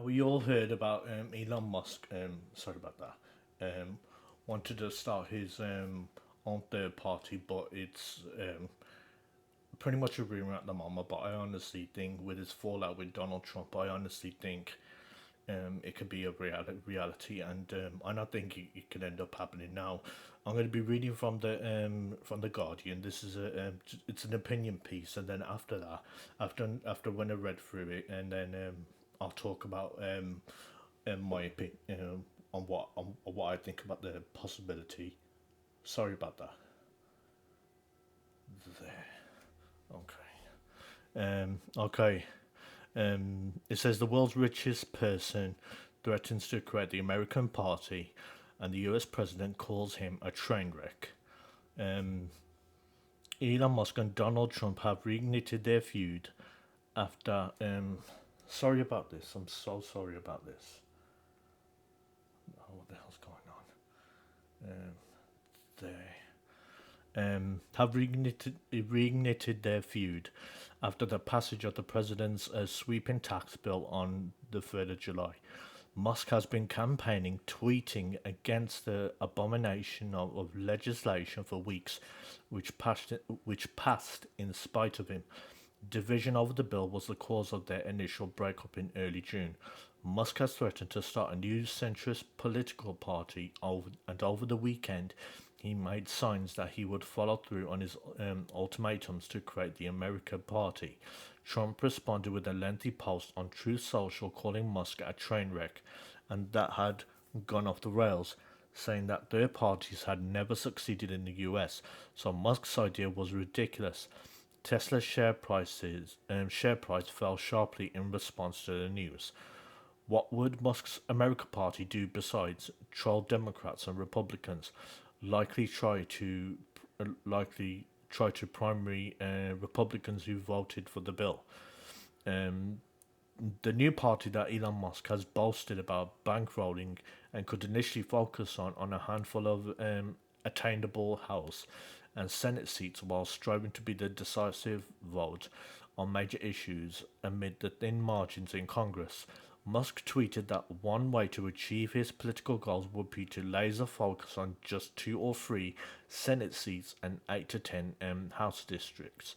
We all heard about Elon Musk. Sorry about that. Wanted to start his own third party, but it's pretty much a rumor at the moment. But I honestly think, with his fallout with Donald Trump, I honestly think it could be a reality, and I don't think it could end up happening now. I'm going to be reading from the Guardian. This is it's an opinion piece, and then after that, after when I read through it, and then I'll talk about my opinion on what I think about the possibility. Sorry about that. There. Okay. It says the world's richest person threatens to create the American Party, and the U.S. president calls him a train wreck. Um, Elon Musk and Donald Trump have reignited their feud after. Sorry about this. I'm so sorry about this. Oh, what the hell's going on? They have reignited their feud after the passage of the president's sweeping tax bill on the 3rd of July. Musk has been campaigning, tweeting against the abomination of legislation for weeks, which passed in spite of him. Division over the bill was the cause of their initial breakup in early June. Musk has threatened to start a new centrist political party, and over the weekend, he made signs that he would follow through on his ultimatums to create the American Party. Trump responded with a lengthy post on Truth Social calling Musk a train wreck, and that had gone off the rails, saying that third parties had never succeeded in the US, so Musk's idea was ridiculous. Tesla's share price fell sharply in response to the news. What would Musk's America Party do besides troll Democrats and Republicans? Likely try to likely try to primary Republicans who voted for the bill. Um, the new party that Elon Musk has boasted about bankrolling and could initially focus on a handful of attainable House and Senate seats while striving to be the decisive vote on major issues amid the thin margins in Congress. Musk tweeted that one way to achieve his political goals would be to laser focus on just two or three Senate seats and 8 to 10 House districts.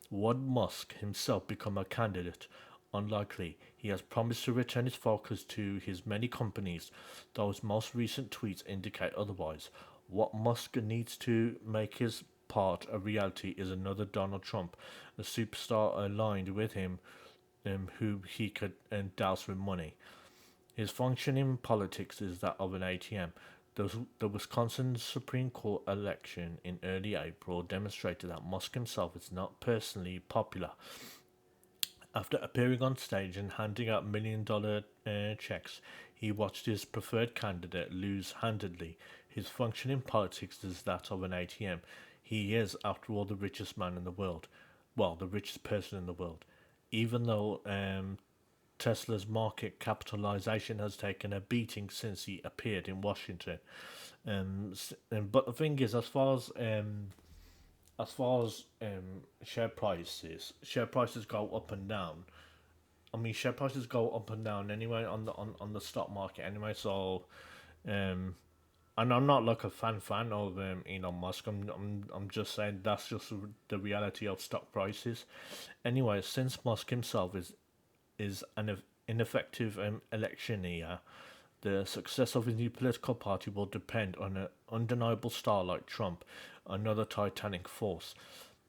Would Musk himself become a candidate? Unlikely. He has promised to return his focus to his many companies, though his most recent tweets indicate otherwise. What Musk needs to make his part a reality is another Donald Trump, a superstar aligned with him, who he could douse with money. His function in politics is that of an ATM. The Wisconsin Supreme Court election in early April demonstrated that Musk himself is not personally popular. After appearing on stage and handing out $1 million checks, he watched his preferred candidate lose handedly. His function in politics is that of an ATM. He is, after all, the richest man in the world. Well, the richest person in the world. Even though Tesla's market capitalization has taken a beating since he appeared in Washington. But the thing is, as far as share prices go up and down. I mean, share prices go up and down anyway on the stock market anyway. So, um, and I'm not like a fan of Elon Musk. I'm just saying that's just the reality of stock prices. Anyway, since Musk himself is an ineffective electioneer, the success of his new political party will depend on an undeniable star like Trump, another titanic force.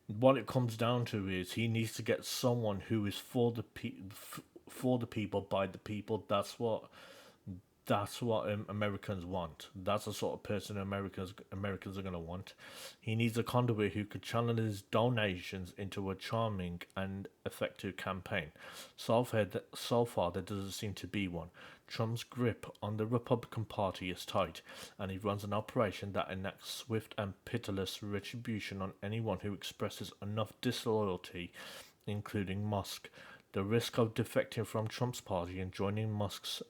What it comes down to is he needs to get someone who is for the people by the people. That's what Americans want. That's the sort of person Americans are gonna want. He needs a conduit who could channel his donations into a charming and effective campaign. So far, there doesn't seem to be one. Trump's grip on the Republican Party is tight, and he runs an operation that enacts swift and pitiless retribution on anyone who expresses enough disloyalty, including Musk. The risk of defecting from Trump's party and joining Musk's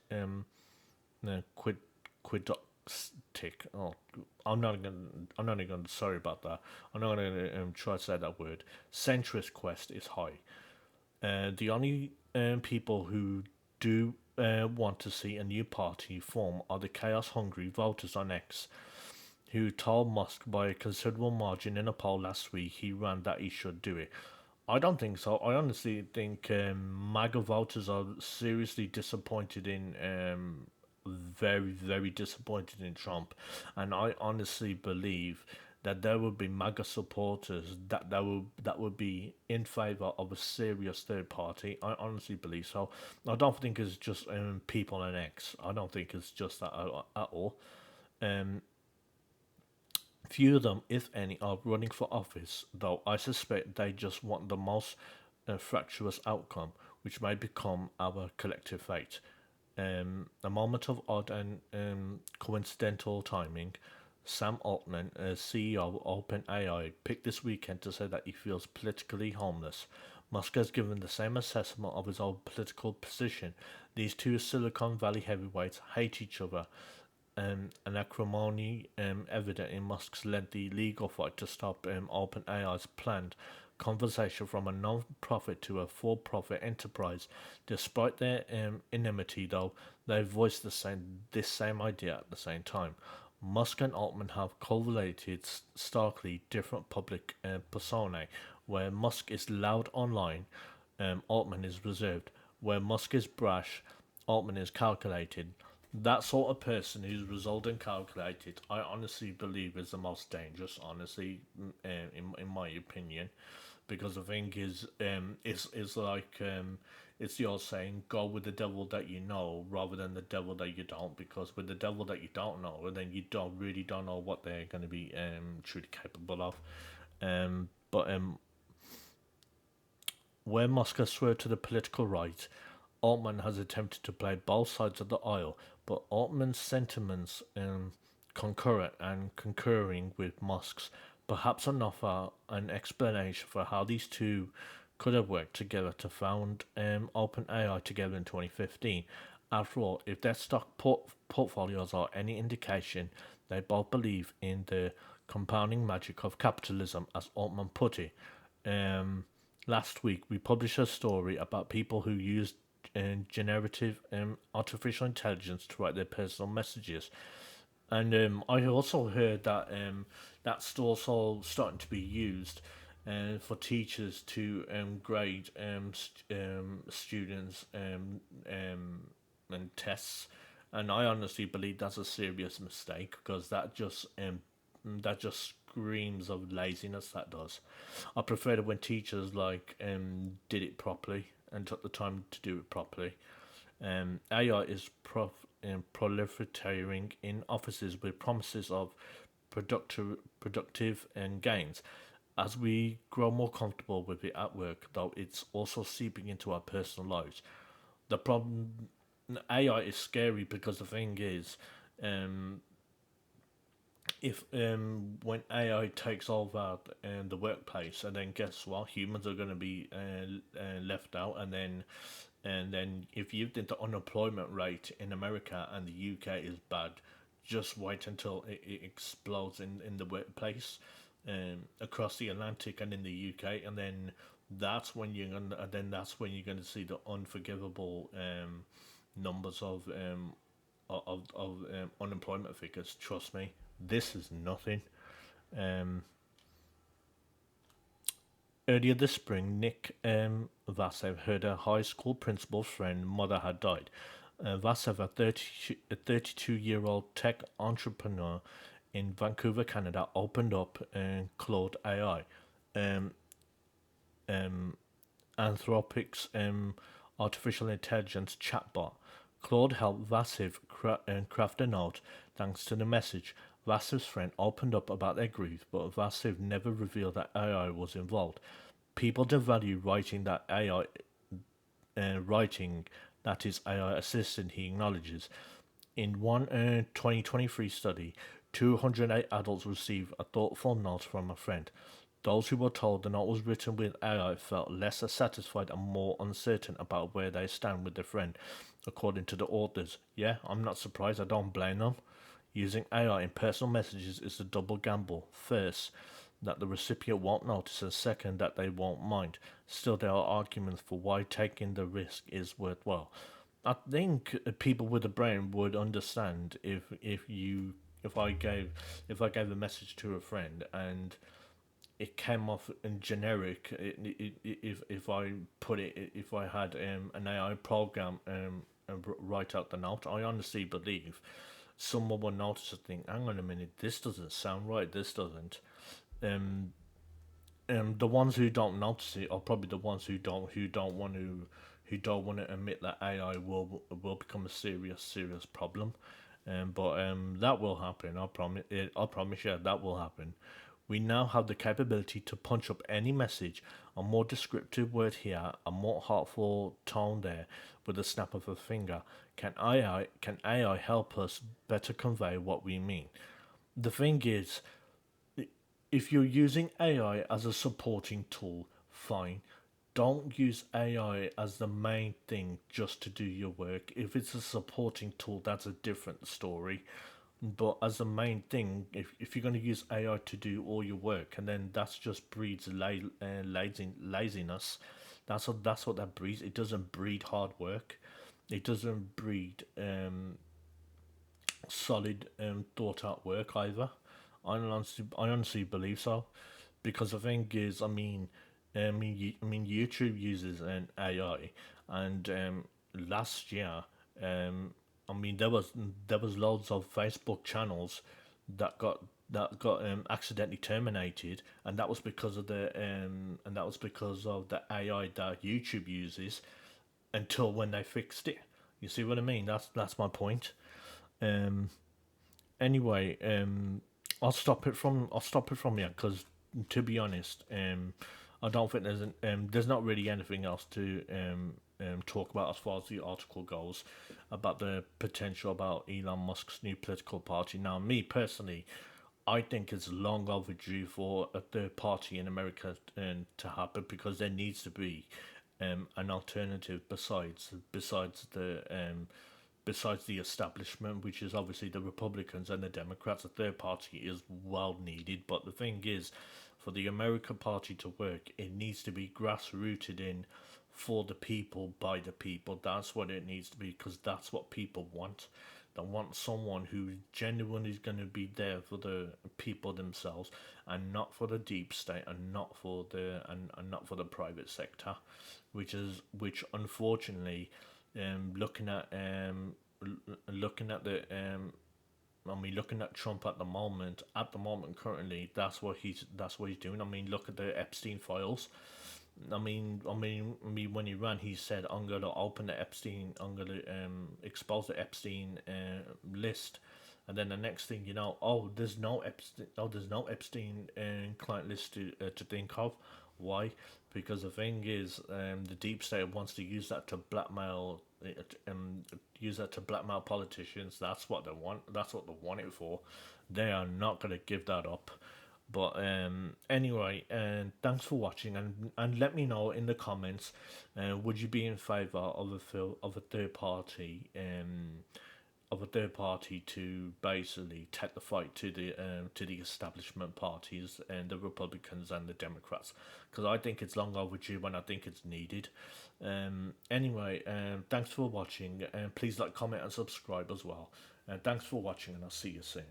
quid quidoptic. Oh, I'm not even gonna. Sorry about that. I'm not gonna try to say that word. Centrist quest is high. The only people who do want to see a new party form are the chaos hungry voters on X who told Musk by a considerable margin in a poll last week he ran that he should do it. I don't think so. I honestly think MAGA voters are seriously disappointed in, very, very disappointed in Trump, and I honestly believe that there would be MAGA supporters that would be in favor of a serious third party. I honestly believe so. I don't think it's just people and X. I don't think it's just that at all. Um, Few of them, if any, are running for office, though I suspect they just want the most fractious outcome, which may become our collective fate. A moment of odd and coincidental timing. Sam Altman, CEO of OpenAI, picked this weekend to say that he feels politically homeless. Musk has given the same assessment of his own political position. These two Silicon Valley heavyweights hate each other, an acrimony evident in Musk's lengthy legal fight to stop OpenAI's planned conversation from a non-profit to a for-profit enterprise. Despite their enmity, though, they voiced this same idea at the same time. Musk and Altman have cultivated starkly different public personae, where Musk is loud online, Altman is reserved. Where Musk is brash, Altman is calculated. That sort of person who's resolved and calculated, I honestly believe is the most dangerous. Honestly, in my opinion, because the thing is, it's like it's the old saying, go with the devil that you know rather than the devil that you don't. Because with the devil that you don't know, then you don't know what they're going to be truly capable of. But where Musk has swerved to the political right, Altman has attempted to play both sides of the aisle, but Altman's sentiments concurrent and concurring with Musk's perhaps enough an explanation for how these two could have worked together to found OpenAI together in 2015. After all, if their stock portfolios are any indication, they both believe in the compounding magic of capitalism, as Altman put it. Um, Last week, we published a story about people who used generative artificial intelligence to write their personal messages. And I also heard that that's also starting to be used for teachers to grade students and tests. And I honestly believe that's a serious mistake because that just screams of laziness. That does. I prefer it when teachers did it properly and took the time to do it properly. AI is proliferating in offices with promises of productive and gains. As we grow more comfortable with it at work, though, it's also seeping into our personal lives. The problem, AI is scary because the thing is, um, if when AI takes over the workplace, and then guess what, humans are going to be left out, and then if you think the unemployment rate in America and the UK is bad, just wait until it explodes in the workplace across the Atlantic and in the UK, and that's when you're gonna see the unforgivable numbers of unemployment figures. Trust me, this is nothing. Um, Earlier this spring, Nick Vasev heard a high school principal's friend mother had died. Vasev, a 32-year-old tech entrepreneur in Vancouver, Canada, opened up Claude AI, um, um, Anthropic's artificial intelligence chatbot. Claude helped Vassiv craft a note thanks to the message. Vassiv's friend opened up about their grief, but Vassiv never revealed that AI was involved. People devalue writing that is AI assistant, he acknowledges. In one 2023 study, 208 adults received a thoughtful note from a friend. Those who were told the note was written with AI felt less satisfied and more uncertain about where they stand with their friend, according to the authors. Yeah, I'm not surprised, I don't blame them. Using AI in personal messages is a double gamble. First, that the recipient won't notice, and second, that they won't mind. Still, there are arguments for why taking the risk is worthwhile. I think people with a brain would understand if I gave if I gave a message to a friend and it came off in generic. If I put it, if I had an AI program write out the note, I honestly believe someone will notice and think, "Hang on a minute, this doesn't sound right. This doesn't." Um, the ones who don't notice it are probably the ones who don't want to admit that AI will become a serious problem. But that will happen. I promise. I promise you that will happen. We now have the capability to punch up any message, a more descriptive word here, a more heartful tone there, with a snap of a finger. Can AI help us better convey what we mean? The thing is, if you're using AI as a supporting tool, fine. Don't use AI as the main thing just to do your work. If it's a supporting tool, that's a different story. But as a main thing, if you're going to use AI to do all your work, and then that's just breeds laziness. That's what that breeds. It doesn't breed hard work. It doesn't breed solid thought out work either. I honestly believe so, because the thing is, YouTube uses an AI, and last year, um, there was loads of Facebook channels that got accidentally terminated, and that was because of the AI that YouTube uses until when they fixed it. You see what I mean? That's my point. Um, anyway, I'll stop it from here because, to be honest, I don't think there's not really anything else to talk about as far as the article goes about the potential about Elon Musk's new political party. Now, me personally, I think it's long overdue for a third party in America to happen, because there needs to be an alternative besides the establishment, which is obviously the Republicans and the Democrats. A third party is well needed, but the thing is, for the American Party to work, it needs to be grassrooted in, for the people, by the people. That's what it needs to be, because that's what people want. They want someone who genuinely is going to be there for the people themselves, and not for the deep state, and not for the private sector, which unfortunately, looking at looking at the looking at Trump at the moment currently, that's what he's doing. Look at the Epstein files. When he ran, he said, "I'm gonna open the Epstein. I'm gonna expose the Epstein list." And then the next thing you know, there's no Epstein client list to think of. Why? Because the thing is, the deep state wants to use that to blackmail politicians. That's what they want. That's what they want it for. They are not gonna give that up. But anyway, and thanks for watching, and let me know in the comments, would you be in favor of a third party to basically take the fight to the establishment parties and the Republicans and the Democrats, because I think it's long overdue and I think it's needed. Anyway, thanks for watching, and please like, comment, and subscribe as well. And thanks for watching, and I'll see you soon.